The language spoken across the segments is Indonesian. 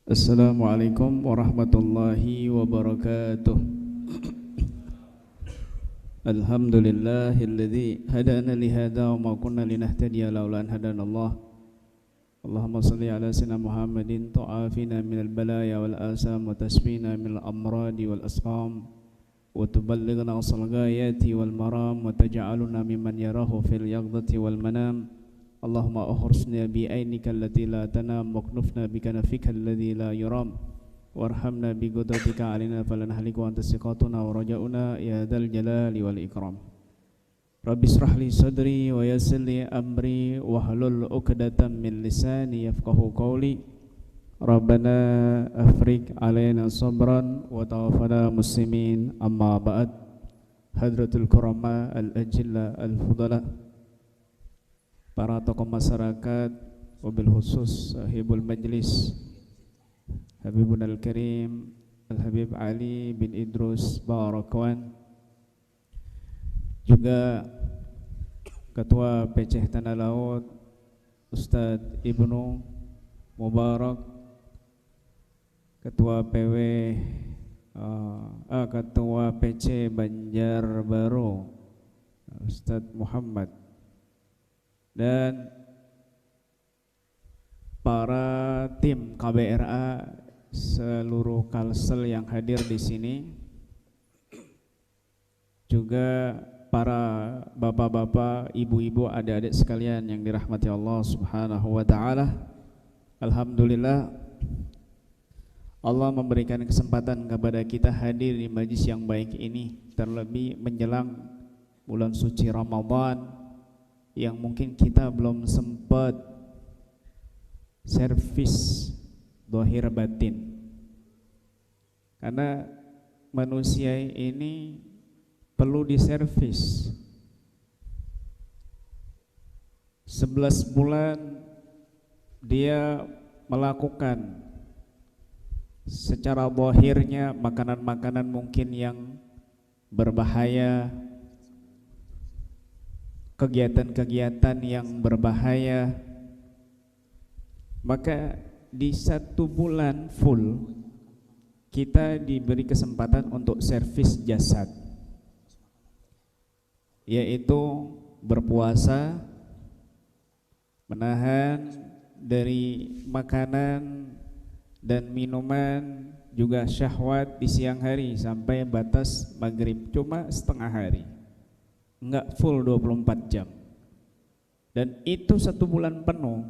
Assalamualaikum warahmatullahi wabarakatuh. Alhamdulillahilladzi hadana lihada wa ma kunna linahtadiya laula an hadanallah. Allahumma salli ala sayyidina Muhammadin tu'afina minal balaya wal asam wa tasfina minal amradi wal asqam wa tuballighna asal ghayati wal maram wa taj'aluna mimman yarahu fil yaqdati wal manam. Allahumma ukhrisna bi ainika allati la tanam wa knufna bi kanafika alladhi la yuram warhamna bi qudratika alina falanahliku anta siqatuna wa raja'una ya dzal jalali wal ikram. Rabbi israh li sadri wa yassir li amri wahlul 'uqdatam min lisani yafqahu qawli. Rabbana afriq alaina sabran wa tawaffana muslimin, amma ba'd. Hadratul kurama al-ajilla al-fudala, para tokoh masyarakat, wabil khusus sahibul majlis Habibun al-Karim Al-Habib Ali bin Idrus Barakwan, juga Ketua PC Tanah Laut Ustadz Ibnu Mubarak, Ketua Ketua PC Banjarbaru Ustadz Muhammad, dan para tim KBRA seluruh Kalsel yang hadir di sini, juga para bapak-bapak, ibu-ibu, adik-adik sekalian yang dirahmati Allah Subhanahu wa taala. Alhamdulillah, Allah memberikan kesempatan kepada kita hadir di majlis yang baik ini, terlebih menjelang bulan suci Ramadan yang mungkin kita belum sempat servis zahir batin, karena manusia ini perlu diservis. 11 bulan dia melakukan secara zahirnya makanan-makanan mungkin yang berbahaya, kegiatan-kegiatan yang berbahaya, maka di 1 bulan full kita diberi kesempatan untuk servis jasad, yaitu berpuasa, menahan dari makanan dan minuman, juga syahwat di siang hari sampai batas maghrib, cuma setengah hari, enggak full 24 jam. Dan itu 1 bulan penuh,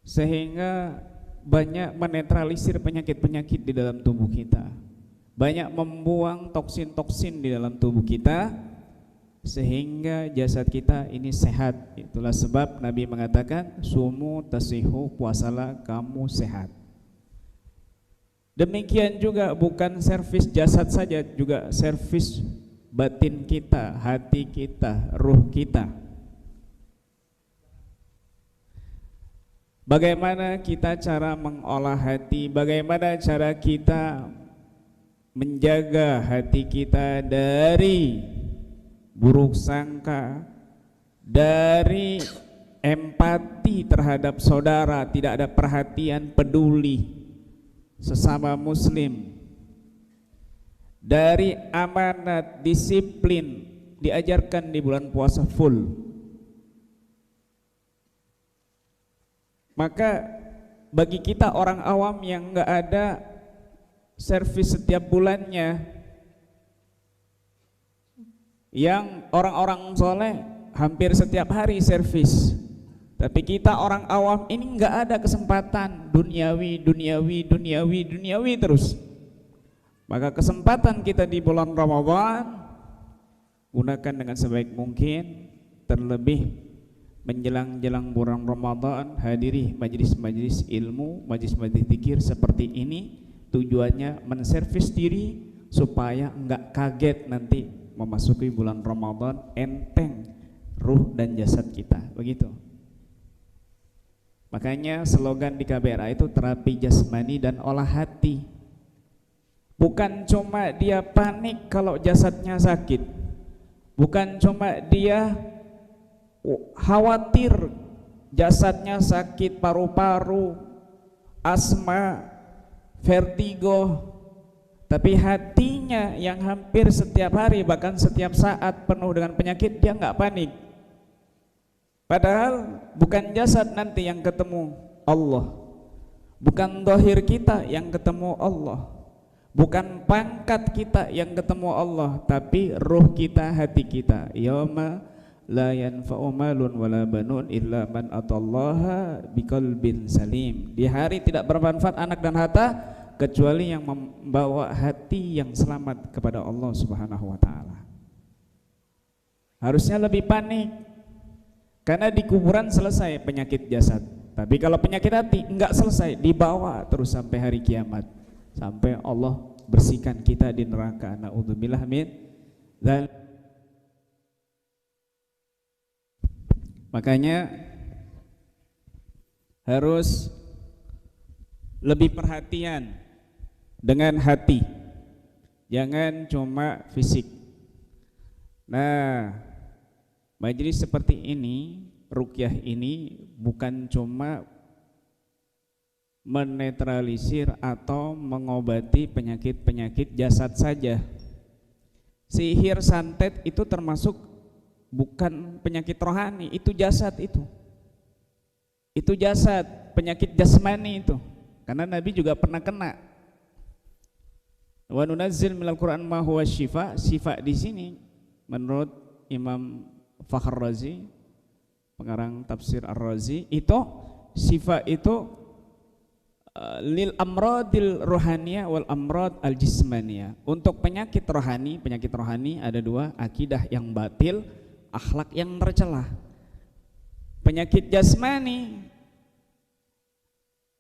sehingga banyak menetralisir penyakit-penyakit di dalam tubuh kita, banyak membuang toksin-toksin di dalam tubuh kita, sehingga jasad kita ini sehat. Itulah sebab Nabi mengatakan, sumu tasihu, puasalah kamu sehat. Demikian juga bukan servis jasad saja, juga servis batin kita, hati kita, ruh kita. Bagaimana kita cara mengolah hati, bagaimana cara kita menjaga hati kita dari buruk sangka, dari empati terhadap saudara, tidak ada perhatian peduli sesama muslim, dari amanat, disiplin diajarkan di bulan puasa full. Maka bagi kita orang awam yang enggak ada servis setiap bulannya, yang orang-orang soleh hampir setiap hari servis, tapi kita orang awam ini enggak ada kesempatan, duniawi terus. Maka kesempatan kita di bulan Ramadan gunakan dengan sebaik mungkin, terlebih menjelang bulan Ramadan hadiri majlis-majlis ilmu, majlis-majlis zikir seperti ini, tujuannya menservis diri supaya enggak kaget nanti memasuki bulan Ramadan, enteng ruh dan jasad kita, begitu. Makanya slogan di KBRA itu terapi jasmani dan olah hati. Bukan cuma dia panik kalau jasadnya sakit, bukan cuma dia khawatir jasadnya sakit, paru-paru, asma, vertigo, tapi hatinya yang hampir setiap hari bahkan setiap saat penuh dengan penyakit, dia nggak panik. Padahal bukan jasad nanti yang ketemu Allah, bukan zahir kita yang ketemu Allah, bukan pangkat kita yang ketemu Allah, tapi ruh kita, hati kita. Yauma la yanfa'u malun wala banun illa man atallaha biqalbin salim. Di hari tidak bermanfaat anak dan harta kecuali yang membawa hati yang selamat kepada Allah Subhanahu wa taala. Harusnya lebih panik karena di kuburan selesai penyakit jasad. Tapi kalau penyakit hati enggak selesai, dibawa terus sampai hari kiamat, sampai Allah bersihkan kita di neraka. Na'udzubillah min dzalik. Makanya harus lebih perhatian dengan hati, jangan cuma fisik. Nah, majelis seperti ini, ruqyah ini bukan cuma menetralisir atau mengobati penyakit-penyakit jasad saja. Sihir, santet itu termasuk bukan penyakit rohani, itu jasad itu. Itu jasad, penyakit jasmani itu. Karena Nabi juga pernah kena. Wa nunazzil minal Qur'an ma huwa syifa. Syifa di sini menurut Imam Fakhr Razi, pengarang tafsir Ar-Razi, itu syifa itu lil amradil rohaniyah wal amrad al jismaniyah. Untuk penyakit rohani ada dua, akidah yang batil, akhlak yang tercela. Penyakit jasmani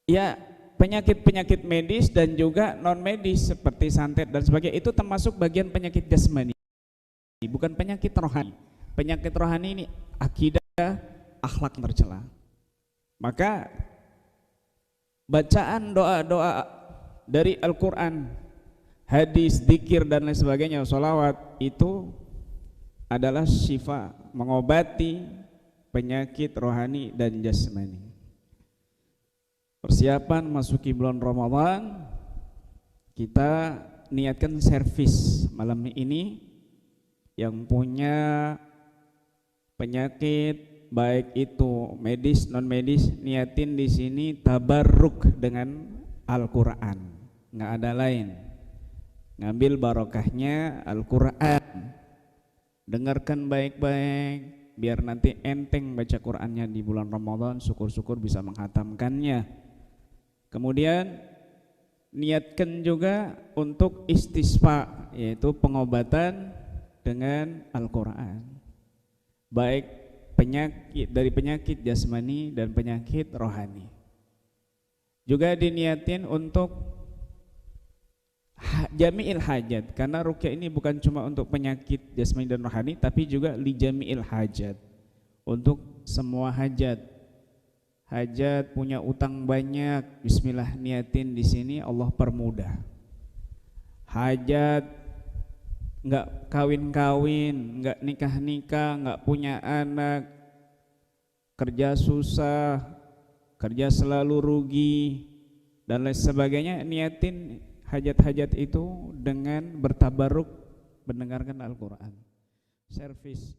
ya penyakit-penyakit medis dan juga non medis seperti santet dan sebagainya, itu termasuk bagian penyakit jasmani, bukan penyakit rohani. Penyakit rohani ini akidah, akhlak tercela. Maka bacaan doa-doa dari Al-Quran, hadis, zikir dan lain sebagainya, sholawat, itu adalah syifa, mengobati penyakit rohani dan jasmani. Persiapan masuki bulan Ramadan, kita niatkan servis malam ini. Yang punya penyakit baik itu medis non medis, niatin di sini tabarruk dengan Al-Quran, nggak ada lain. Ngambil barokahnya Al-Quran, dengarkan baik-baik biar nanti enteng baca Qurannya di bulan Ramadan, syukur-syukur bisa menghatamkannya. Kemudian niatkan juga untuk istisqa, yaitu pengobatan dengan Al-Quran, baik penyakit dari penyakit jasmani dan penyakit rohani. Juga diniatin untuk jami'il hajat, karena ruqyah ini bukan cuma untuk penyakit jasmani dan rohani, tapi juga li jami'il hajat, untuk semua hajat. Hajat punya utang banyak, bismillah niatin di sini Allah permudah. Hajat nggak kawin-kawin, nggak nikah-nikah, nggak punya anak, kerja susah, kerja selalu rugi dan lain sebagainya, niatin hajat-hajat itu dengan bertabaruk mendengarkan Al-Quran. Servis